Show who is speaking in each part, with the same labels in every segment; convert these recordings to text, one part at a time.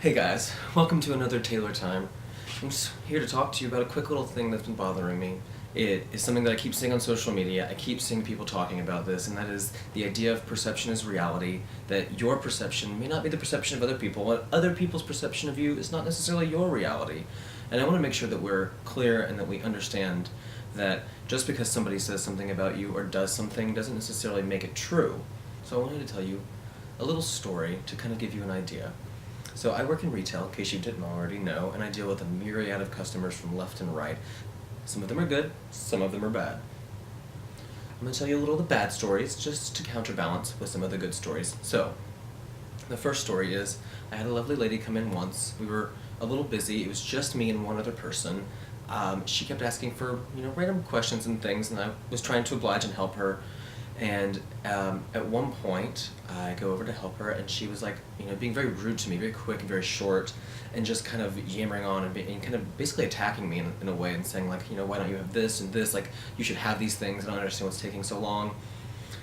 Speaker 1: Hey guys, welcome to another Taylor Time. I'm just here to talk to you about a quick little thing that's been bothering me. It is something that I keep seeing on social media. I keep seeing people talking about this, and that is the idea of perception is reality, that your perception may not be the perception of other people, and other people's perception of you is not necessarily your reality. And I want to make sure that we're clear and that we understand that just because somebody says something about you or does something doesn't necessarily make it true. So I wanted to tell you a little story to kind of give you an idea. So I work in retail, in case you didn't already know, and I deal with a myriad of customers from left and right. Some of them are good, some of them are bad. I'm going to tell you a little of the bad stories, just to counterbalance with some of the good stories. So, the first story is, I had a lovely lady come in once. We were a little busy, it was just me and one other person. She kept asking for, random questions and things, and I was trying to oblige and help her. And at one point, I go over to help her, and she was like, being very rude to me, very quick and very short, and just kind of yammering on and kind of basically attacking me in a way and saying like, why don't you have this and this, like, you should have these things, I don't understand what's taking so long.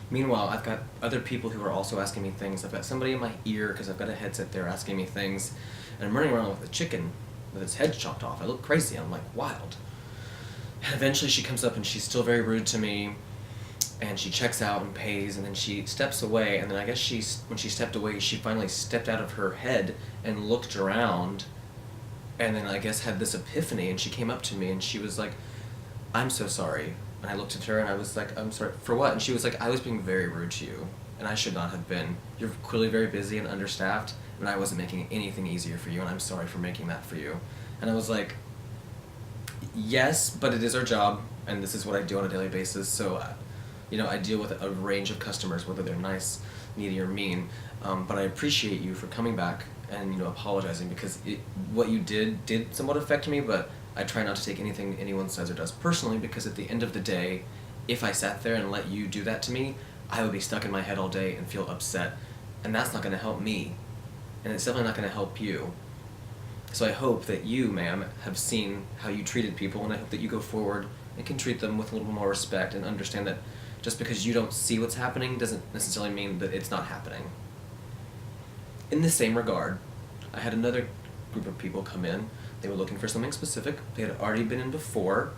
Speaker 1: Meanwhile, I've got other people who are also asking me things. I've got somebody in my ear, because I've got a headset there asking me things, and I'm running around with a chicken with its head chopped off. I look crazy, I'm like wild. And eventually she comes up and she's still very rude to me. And she checks out and pays, and then she steps away, and then I guess when she stepped away, she finally stepped out of her head and looked around, and then I guess had this epiphany, and she came up to me and she was like, "I'm so sorry." And I looked at her and I was like, "I'm sorry, for what?" And she was like, "I was being very rude to you, and I should not have been. You're clearly very busy and understaffed, and I wasn't making anything easier for you, and I'm sorry for making that for you." And I was like, yes, but it is our job, and this is what I do on a daily basis, so I deal with a range of customers, whether they're nice, needy, or mean, but I appreciate you for coming back and apologizing, because what you did somewhat affect me, but I try not to take anything anyone says or does personally, because at the end of the day, if I sat there and let you do that to me, I would be stuck in my head all day and feel upset, and that's not going to help me, and it's definitely not going to help you. So I hope that you, ma'am, have seen how you treated people, and I hope that you go forward and can treat them with a little more respect and understand that just because you don't see what's happening doesn't necessarily mean that it's not happening. In the same regard, I had another group of people come in. They were looking for something specific. They had already been in before,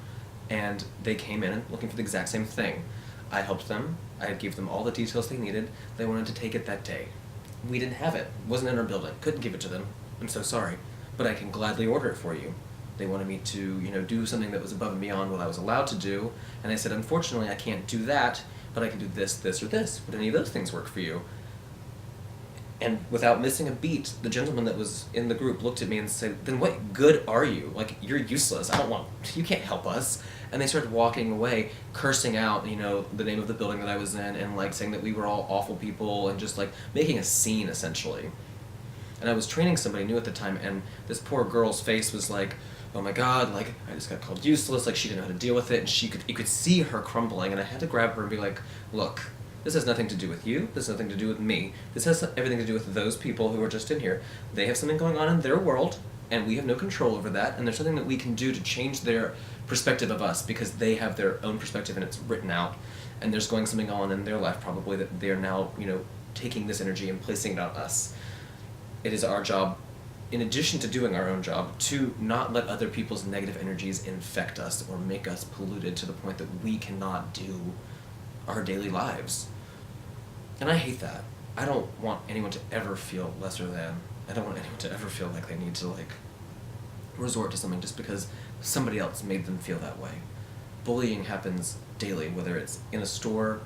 Speaker 1: and they came in looking for the exact same thing. I helped them. I gave them all the details they needed. They wanted to take it that day. We didn't have it. It wasn't in our building. Couldn't give it to them. I'm so sorry. But I can gladly order it for you. They wanted me to, do something that was above and beyond what I was allowed to do, and I said, unfortunately, I can't do that, but I can do this, this, or this. Would any of those things work for you? And without missing a beat, the gentleman that was in the group looked at me and said, then what good are you? Like, you're useless. You can't help us. And they started walking away, cursing out, the name of the building that I was in, and, saying that we were all awful people, and just, making a scene, essentially. And I was training somebody new at the time, and this poor girl's face was like, oh my god, I just got called useless, she didn't know how to deal with it, and you could see her crumbling, and I had to grab her and be like, look, this has nothing to do with you, this has nothing to do with me, this has everything to do with those people who are just in here. They have something going on in their world, and we have no control over that, and there's something that we can do to change their perspective of us, because they have their own perspective and it's written out, and there's going something on in their life probably that they're now, taking this energy and placing it on us. It is our job, in addition to doing our own job, to not let other people's negative energies infect us or make us polluted to the point that we cannot do our daily lives. And I hate that. I don't want anyone to ever feel lesser than. I don't want anyone to ever feel like they need to, resort to something just because somebody else made them feel that way. Bullying happens daily, whether it's in a store,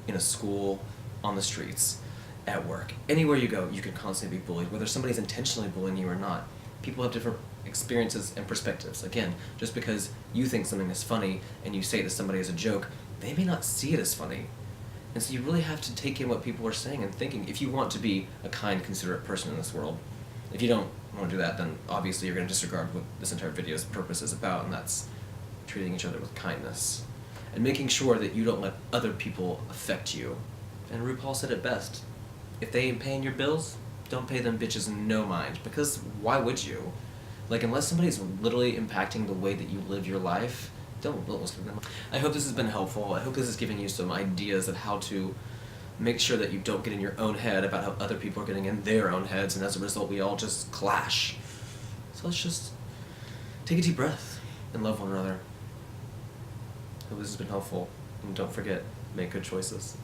Speaker 1: in a school, on the streets, at work. Anywhere you go, you can constantly be bullied, whether somebody's intentionally bullying you or not. People have different experiences and perspectives. Again, just because you think something is funny and you say it to somebody as a joke, they may not see it as funny. And so you really have to take in what people are saying and thinking if you want to be a kind, considerate person in this world. If you don't want to do that, then obviously you're going to disregard what this entire video's purpose is about, and that's treating each other with kindness. And making sure that you don't let other people affect you. And RuPaul said it best. If they ain't paying your bills, don't pay them bitches no mind, because why would you? Unless somebody's literally impacting the way that you live your life, don't listen to them. I hope this has been helpful. I hope this has given you some ideas of how to make sure that you don't get in your own head about how other people are getting in their own heads, and as a result we all just clash. So let's just take a deep breath and love one another. Hope this has been helpful, and don't forget, make good choices.